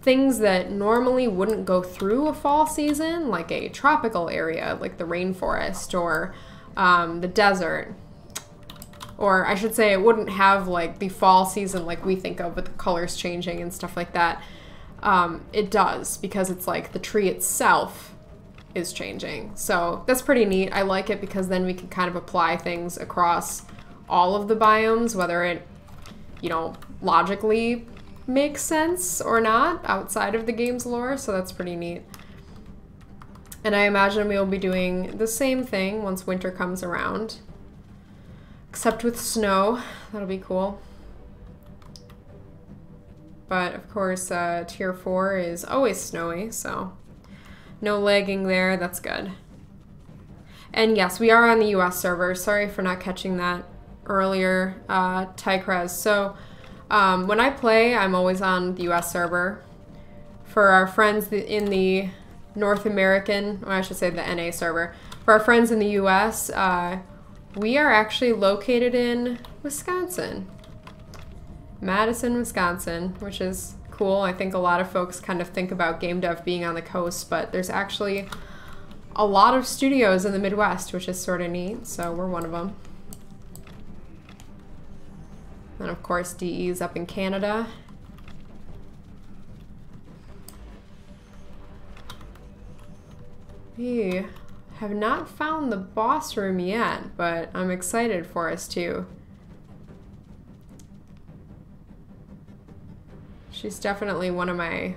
S1: things that normally wouldn't go through a fall season, like a tropical area, like the rainforest or the desert, or I should say it wouldn't have like the fall season like we think of with the colors changing and stuff like that. It does, because it's like the tree itself is changing. So that's pretty neat. I like it because then we can kind of apply things across all of the biomes, whether it, you know, logically makes sense or not outside of the game's lore. So that's pretty neat. And I imagine we'll be doing the same thing once winter comes around, except with snow. That'll be cool. But of course, tier 4 is always snowy, so no lagging there. That's good. And yes, we are on the US server. Sorry for not catching that earlier, Tycrez. So when I play, I'm always on the US server. For our friends in the North American, or I should say the NA server, for our friends in the US, we are actually located in Wisconsin. Madison, Wisconsin, which is cool. I think a lot of folks kind of think about game dev being on the coast, but there's actually a lot of studios in the Midwest, which is sort of neat, so we're one of them. And of course, DE's up in Canada. We have not found the boss room yet, but I'm excited for us to. She's definitely one of my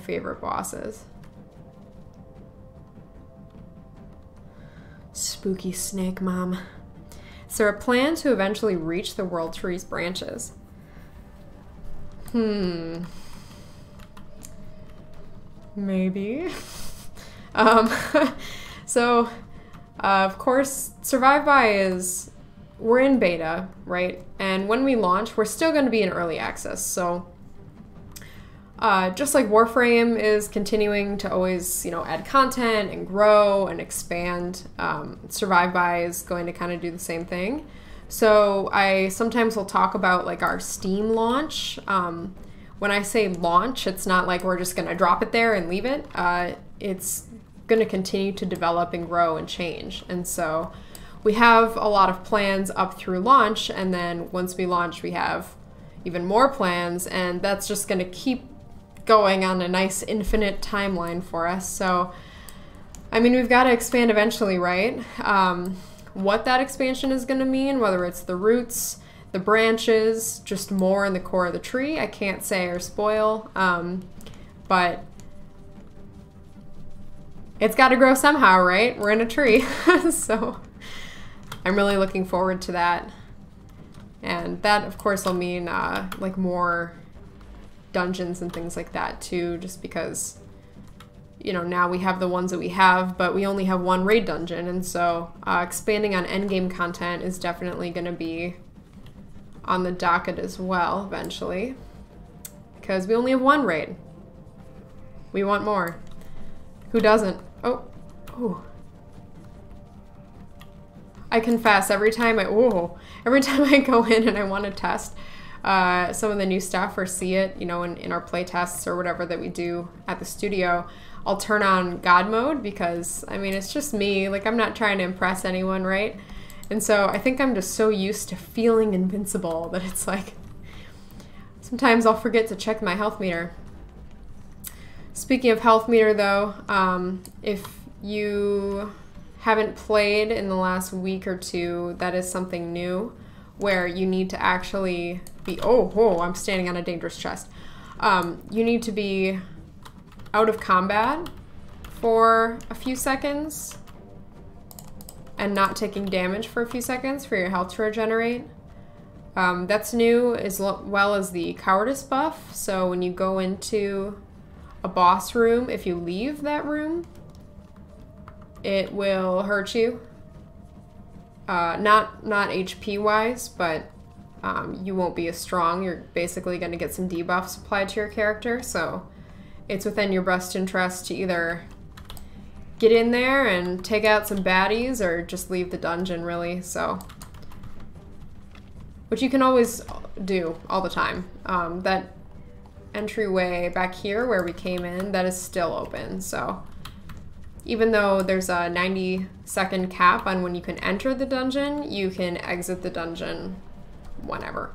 S1: favorite bosses. Spooky snake mom. Is there a plan to eventually reach the World Tree's branches? Maybe. So, of course, Survive By we're in beta, right? And when we launch, we're still going to be in early access. So, just like Warframe is continuing to always, add content and grow and expand, Survive By is going to kind of do the same thing. So I sometimes will talk about like our Steam launch. When I say launch, it's not like we're just going to drop it there and leave it. It's going to continue to develop and grow and change. And so we have a lot of plans up through launch, and then once we launch, we have even more plans, and that's just going to keep going on a nice infinite timeline for us. So, I mean, we've got to expand eventually, right? What that expansion is going to mean, whether it's the roots, the branches, just more in the core of the tree, I can't say or spoil, but it's got to grow somehow, right? We're in a tree. So I'm really looking forward to that. And that, of course, will mean like more dungeons and things like that too, just because, now we have the ones that we have, but we only have one raid dungeon, and so expanding on endgame content is definitely going to be on the docket as well eventually, because we only have one raid. We want more. Who doesn't? Oh. I confess, every time I go in and I want to test some of the new stuff or see it, in our play tests or whatever that we do at the studio, I'll turn on God mode because, I mean, it's just me. Like, I'm not trying to impress anyone, right? And so I think I'm just so used to feeling invincible that it's like, sometimes I'll forget to check my health meter. Speaking of health meter, though, if you haven't played in the last week or two, that is something new where you need to actually be, I'm standing on a dangerous chest. You need to be out of combat for a few seconds and not taking damage for a few seconds for your health to regenerate. That's new, as well as the cowardice buff. So when you go into a boss room, if you leave that room, it will hurt you. Not HP wise, but you won't be as strong. You're basically going to get some debuffs applied to your character, so it's within your best interest to either get in there and take out some baddies or just leave the dungeon, really. So, which you can always do all the time. That entryway back here where we came in, that is still open, so even though there's a 90-second cap on when you can enter the dungeon, you can exit the dungeon whenever.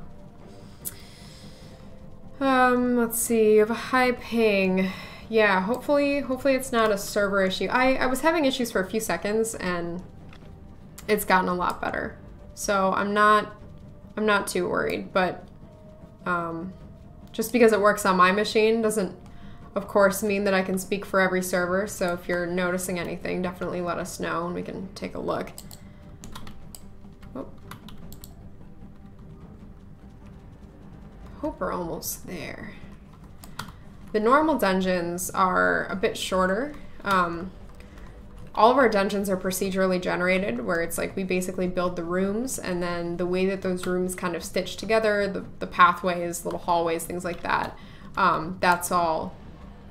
S1: Let's see, you have a high ping. Yeah, hopefully it's not a server issue. I was having issues for a few seconds and it's gotten a lot better. So I'm not too worried, but just because it works on my machine doesn't, of course, mean that I can speak for every server. So if you're noticing anything, definitely let us know and we can take a look. Hope we're almost there. The normal dungeons are a bit shorter. All of our dungeons are procedurally generated, where it's like we basically build the rooms, and then the way that those rooms kind of stitch together, the pathways, little hallways, things like that, that's all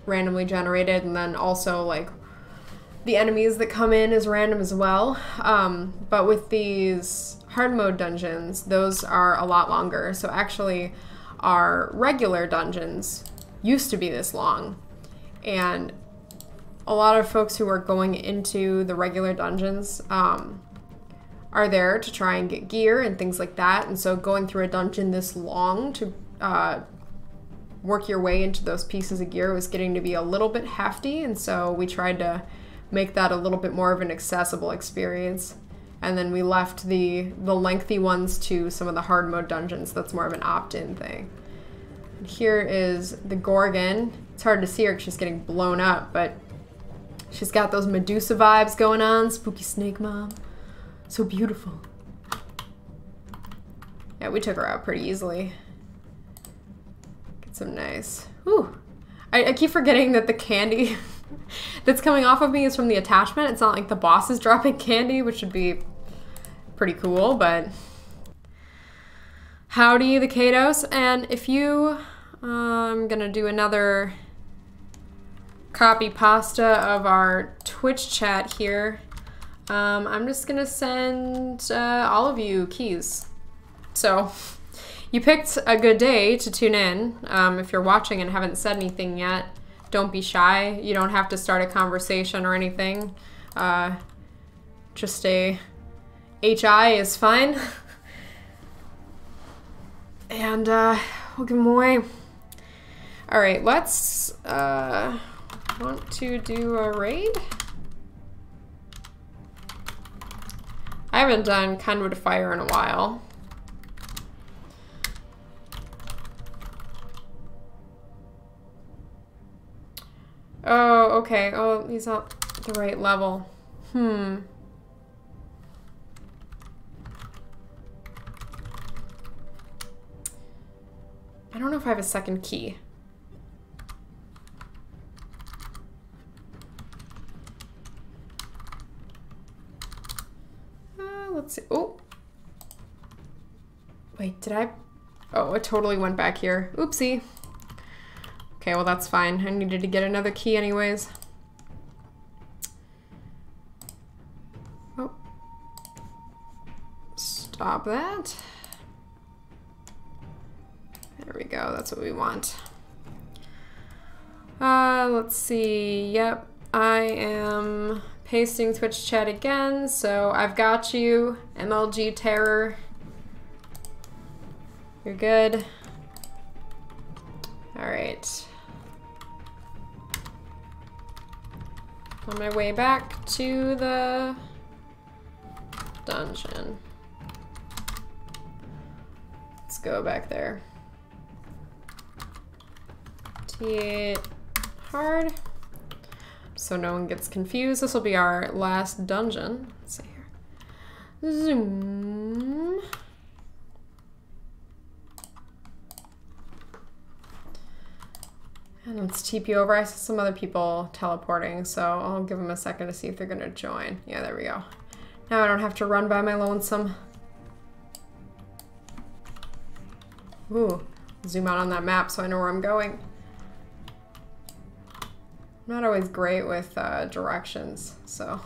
S1: randomly generated. And then also, like, the enemies that come in is random as well. But with these hard mode dungeons, those are a lot longer. So actually, our regular dungeons used to be this long. And a lot of folks who are going into the regular dungeons are there to try and get gear and things like that. And so going through a dungeon this long to work your way into those pieces of gear was getting to be a little bit hefty. And so we tried to make that a little bit more of an accessible experience. And then we left the lengthy ones to some of the hard mode dungeons. That's more of an opt-in thing. And here is the Gorgon. It's hard to see her because she's getting blown up, but she's got those Medusa vibes going on. Spooky snake mom. So beautiful. Yeah, we took her out pretty easily. Get some nice. Whew. I keep forgetting that the candy that's coming off of me is from the attachment. It's not like the boss is dropping candy, which would be pretty cool, but howdy the Kados. And if you, I'm gonna do another copy pasta of our Twitch chat here. I'm just gonna send all of you keys. So you picked a good day to tune in. If you're watching and haven't said anything yet, don't be shy. You don't have to start a conversation or anything. Just a HI is fine. And we'll give them away. All right, let's want to do a raid. I haven't done Conduit of Fire in a while. Oh, okay. Oh, he's not the right level. I don't know if I have a second key. Let's see. Oh. Wait, did I? Oh, it totally went back here. Oopsie. Okay, well that's fine. I needed to get another key anyways. Oh. Stop that. There we go, that's what we want. Let's see. Yep, I am pasting Twitch chat again, so I've got you, MLG Terror. You're good. All right. On my way back to the dungeon. Let's go back there. T8 hard. So no one gets confused. This will be our last dungeon. Let's see here. Zoom. And let's TP over. I saw some other people teleporting, so I'll give them a second to see if they're gonna join. Yeah, there we go. Now I don't have to run by my lonesome. Ooh, zoom out on that map so I know where I'm going. I'm not always great with directions, so.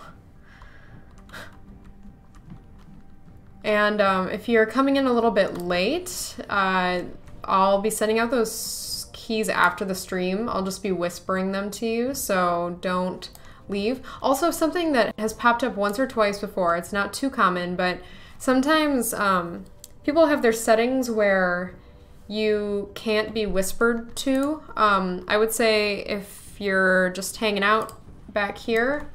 S1: And if you're coming in a little bit late, I'll be sending out those keys after the stream. I'll just be whispering them to you, so don't leave. Also, something that has popped up once or twice before, it's not too common, but sometimes people have their settings where you can't be whispered to. I would say if you're just hanging out back here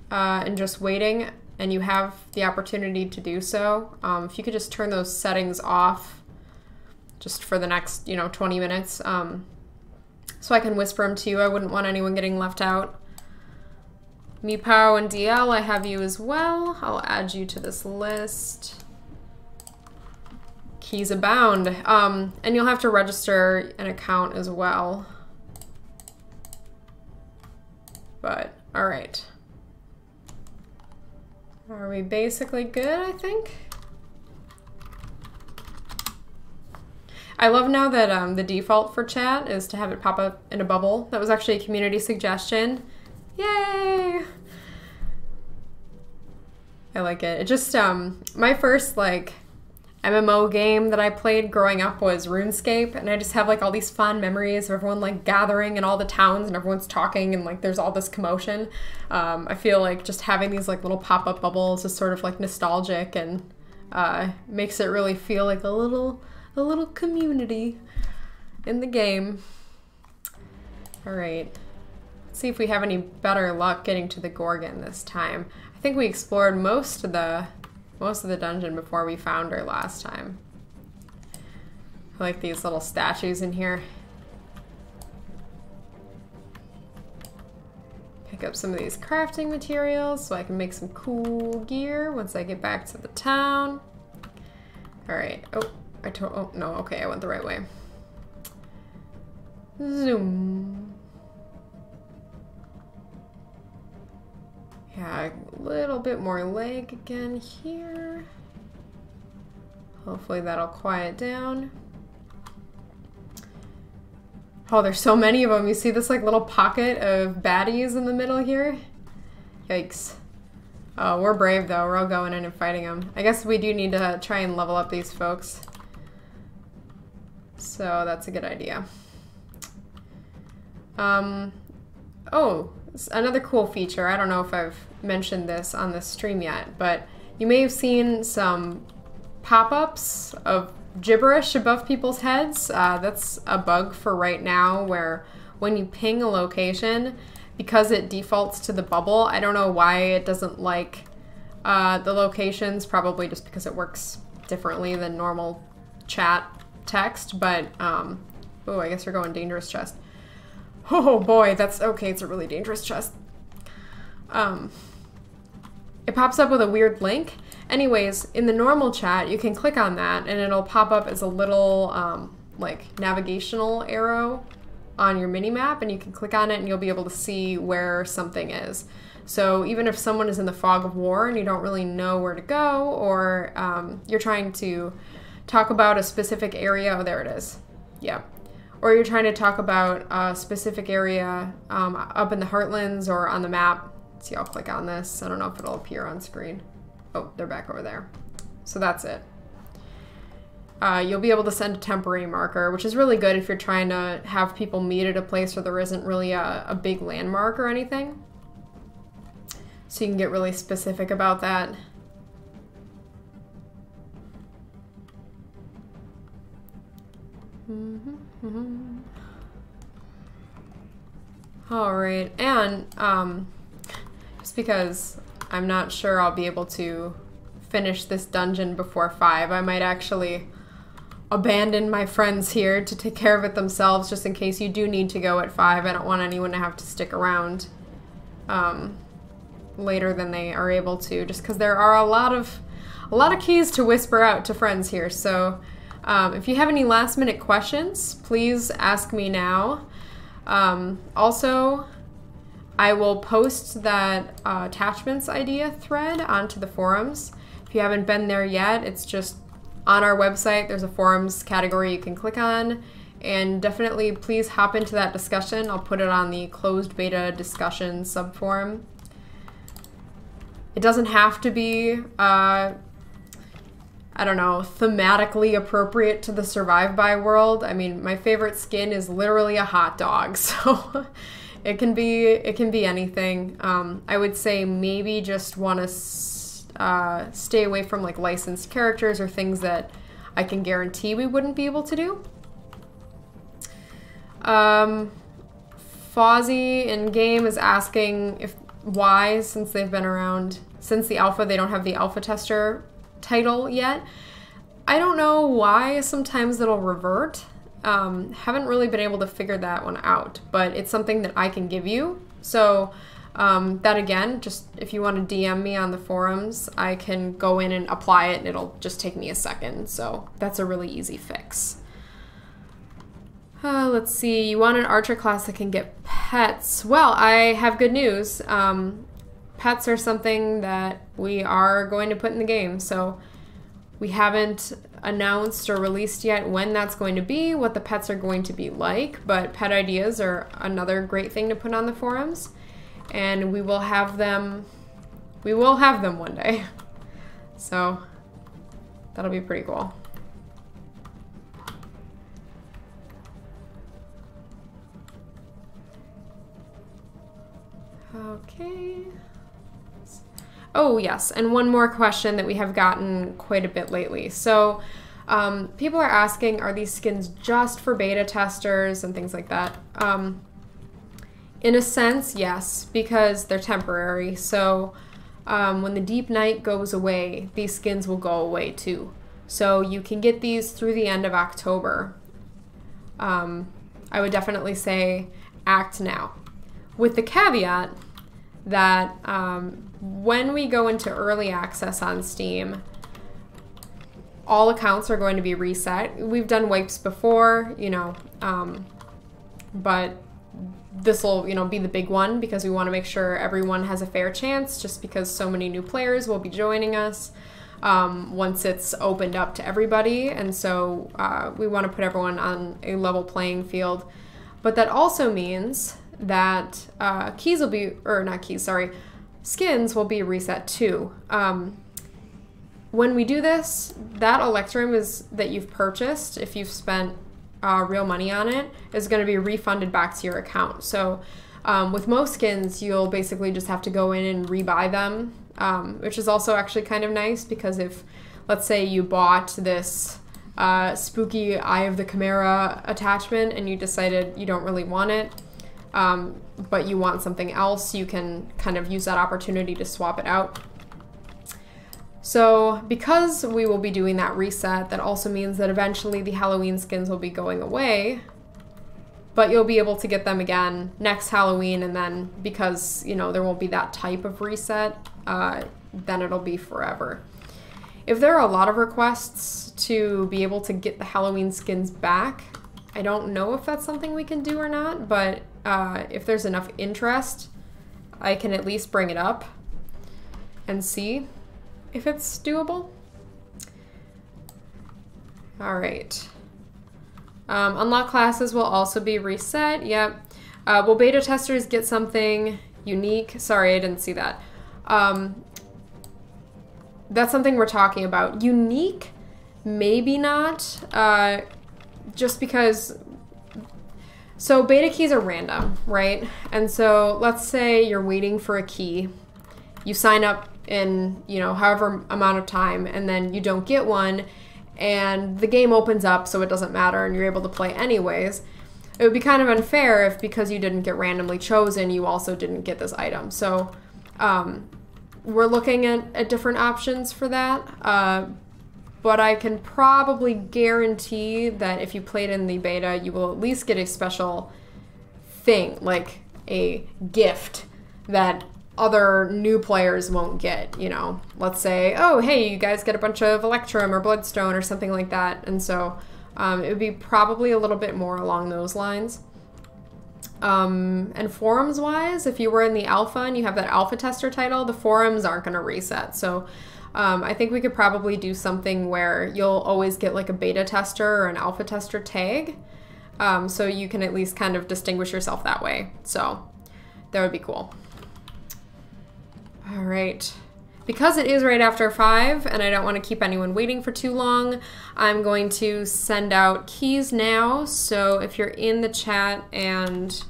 S1: and just waiting and you have the opportunity to do so, if you could just turn those settings off just for the next, 20 minutes, so I can whisper them to you. I wouldn't want anyone getting left out. Meepow and DL, I have you as well. I'll add you to this list. Keys abound. And you'll have to register an account as well. But, all right. Are we basically good, I think? I love now that the default for chat is to have it pop up in a bubble. That was actually a community suggestion. Yay! I like it. It just, my first, like, MMO game that I played growing up was RuneScape, and I just have, like, all these fond memories of everyone, like, gathering in all the towns, and everyone's talking, and, like, there's all this commotion. I feel like just having these, like, little pop-up bubbles is sort of, like, nostalgic, and makes it really feel like a little community in the game. All right. Let's see if we have any better luck getting to the Gorgon this time. I think we explored most of the dungeon before we found her last time. I like these little statues in here. Pick up some of these crafting materials so I can make some cool gear once I get back to the town. All right. Oh, no, okay, I went the right way. Zoom. Yeah, a little bit more lag again here. Hopefully that'll quiet down. Oh, there's so many of them. You see this like little pocket of baddies in the middle here? Yikes. Oh, we're brave though. We're all going in and fighting them. I guess we do need to try and level up these folks. So that's a good idea. Oh, another cool feature. I don't know if I've mentioned this on the stream yet, but you may have seen some pop-ups of gibberish above people's heads. That's a bug for right now where when you ping a location, because it defaults to the bubble, I don't know why it doesn't like the locations, probably just because it works differently than normal chat text, but oh, I guess we're going dangerous chest. Oh boy, that's okay, it's a really dangerous chest. It pops up with a weird link. Anyways, in the normal chat, you can click on that and it'll pop up as a little like navigational arrow on your mini-map, and you can click on it and you'll be able to see where something is. So even if someone is in the fog of war and you don't really know where to go, or you're trying to talk about a specific area, oh, there it is. Yeah. Or you're trying to talk about a specific area up in the Heartlands or on the map. See, I'll click on this. I don't know if it'll appear on screen. Oh, they're back over there. So that's it. You'll be able to send a temporary marker, which is really good if you're trying to have people meet at a place where there isn't really a big landmark or anything. So you can get really specific about that. All right, and just because I'm not sure I'll be able to finish this dungeon before 5, I might actually abandon my friends here to take care of it themselves, just in case you do need to go at 5. I don't want anyone to have to stick around later than they are able to, just because there are a lot of keys to whisper out to friends here. So if you have any last minute questions, please ask me now. Also, I will post that attachments idea thread onto the forums. If you haven't been there yet, it's just on our website. There's a forums category you can click on, and definitely please hop into that discussion. I'll put it on the closed beta discussion subforum. It doesn't have to be, I don't know, thematically appropriate to the Survive By world. I mean, my favorite skin is literally a hot dog, so it can be anything. I would say maybe just want to stay away from like licensed characters or things that I can guarantee we wouldn't be able to do. Fozzie in game is asking why, since they've been around since the alpha, they don't have the alpha tester title yet. I don't know why. Sometimes it'll revert. Haven't really been able to figure that one out, but it's something that I can give you. So that again, just if you want to DM me on the forums, I can go in and apply it and it'll just take me a second. So that's a really easy fix. Let's see, you want an archer class that can get pets. Well, I have good news. Pets are something that we are going to put in the game. So we haven't announced or released yet when that's going to be, what the pets are going to be like, but pet ideas are another great thing to put on the forums, and we will have them one day. So that'll be pretty cool. Okay. Oh yes, and one more question that we have gotten quite a bit lately. So people are asking, are these skins just for beta testers and things like that? In a sense, yes, because they're temporary. So when the Deep Night goes away, these skins will go away too. So you can get these through the end of October. I would definitely say act now, with the caveat that when we go into early access on Steam, all accounts are going to be reset. We've done wipes before, you know, but this will, you know, be the big one because we want to make sure everyone has a fair chance, just because so many new players will be joining us once it's opened up to everybody. And so we want to put everyone on a level playing field. But that also means that keys will be, or not keys, sorry, skins will be reset too. When we do this, that Electrum is that you've purchased, if you've spent real money on it, is going to be refunded back to your account. So with most skins, you'll basically just have to go in and rebuy them, which is also actually kind of nice, because if, let's say you bought this spooky Eye of the Chimera attachment and you decided you don't really want it, but you want something else, you can kind of use that opportunity to swap it out. So because we will be doing that reset, that also means that eventually the Halloween skins will be going away, but you'll be able to get them again next Halloween, and then because, you know, there won't be that type of reset, then it'll be forever. If there are a lot of requests to be able to get the Halloween skins back, I don't know if that's something we can do or not, but if there's enough interest, I can at least bring it up and see if it's doable. All right. Unlock classes will also be reset. Yep. Will beta testers get something unique? Sorry, I didn't see that. That's something we're talking about. Unique? Maybe not. Just because... So beta keys are random, right? And so let's say you're waiting for a key. You sign up in, you know, however amount of time, and then you don't get one, and the game opens up, so it doesn't matter, and you're able to play anyways. It would be kind of unfair if, because you didn't get randomly chosen, you also didn't get this item. So we're looking at different options for that, but I can probably guarantee that if you played in the beta, you will at least get a special thing, like a gift that other new players won't get, you know. Let's say, oh, hey, you guys get a bunch of Electrum or Bloodstone or something like that. And so it would be probably a little bit more along those lines. And forums-wise, if you were in the alpha and you have that alpha tester title, the forums aren't going to reset. So I think we could probably do something where you'll always get like a beta tester or an alpha tester tag. So you can at least kind of distinguish yourself that way. So that would be cool. All right, because it is right after 5 and I don't want to keep anyone waiting for too long, I'm going to send out keys now. So if you're in the chat and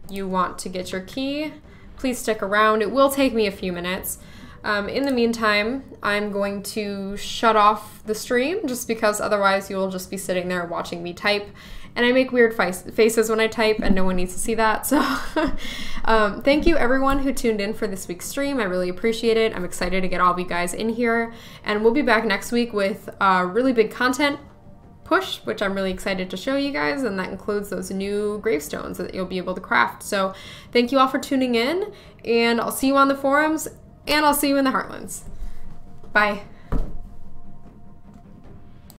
S1: you want to get your key, please stick around. It will take me a few minutes. In the meantime, I'm going to shut off the stream, just because otherwise you will just be sitting there watching me type. And I make weird faces when I type, and no one needs to see that. So thank you everyone who tuned in for this week's stream. I really appreciate it. I'm excited to get all of you guys in here. And we'll be back next week with a really big content push, which I'm really excited to show you guys. And that includes those new gravestones that you'll be able to craft. So thank you all for tuning in, and I'll see you on the forums, and I'll see you in the Heartlands. Bye.